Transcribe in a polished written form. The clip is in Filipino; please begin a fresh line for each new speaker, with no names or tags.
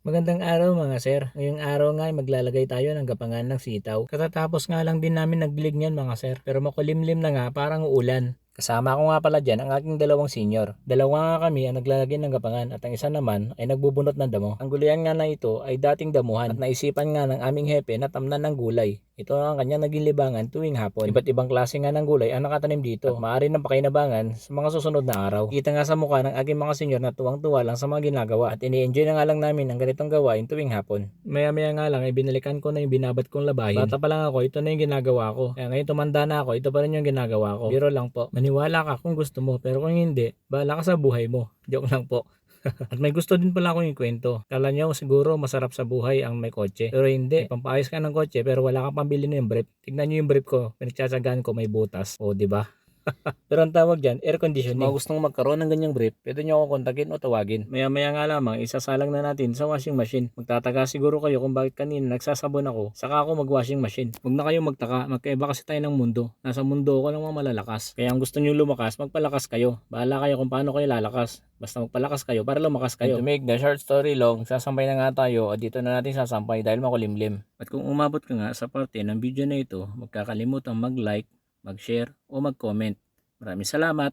Magandang araw mga sir. Ngayong araw nga ay maglalagay tayo ng gapangan ng sitaw. Katatapos nga lang din namin nagdilig niyan mga sir. Pero makulimlim na nga parang uulan. Kasama ko nga pala dyan ang aking dalawang senior. Dalawa nga kami ang naglalagay ng gapangan at ang isa naman ay nagbubunot ng damo. Ang gulayan nga na ito ay dating damuhan at naisipan nga ng aming hepe na tamnan ng gulay. Ito ang kanyang naging libangan tuwing hapon. Iba't ibang klase nga ng gulay ang nakatanim dito at maaari ng pakinabangan sa mga susunod na araw. Kita nga sa mukha ng aking mga senyor na tuwang-tuwa lang sa mga ginagawa at ini-enjoy na nga lang namin ang ganitong gawain tuwing hapon. Maya-maya nga lang ay binalikan ko na yung binabat kong labahin. Bata pa lang ako, ito na yung ginagawa ko. Kaya ngayon tumanda na ako, ito pa rin yung ginagawa ko. Biro lang po. Maniwala ka kung gusto mo, pero kung hindi, bahala ka sa buhay mo. Joke lang po. At may gusto din pala akong ikwento. Kala nyo siguro masarap sa buhay ang may kotse. Pero hindi. May pampaayos ka ng kotse pero wala kang pambili ng brief. Tignan nyo yung brief ko. Pinagtsatsagaan ko may butas. O, di ba? Pero ang tawag dyan, air conditioning. Sa mga gustong magkaroon ng ganyang brief, pwede nyo ako kontakin o tawagin. Maya-maya nga lamang, isasalang na natin sa washing machine. Magtataka siguro kayo kung bakit kanina nagsasabon ako, saka ako mag-washing machine. Huwag na kayong magtaka, magkaiba kasi tayo ng mundo. Nasa mundo ako ng mga malalakas. Kaya ang gusto nyo lumakas, magpalakas kayo. Bahala kayo kung paano kayo lalakas. Basta magpalakas kayo para lumakas kayo. And to make the short story long, sasampay na nga tayo at dito na natin sasampay dahil makulimlim. At kung umabot ka nga sa parte ng video na ito, magkakalimutang mag-like, mag-share o mag-comment. Maraming salamat!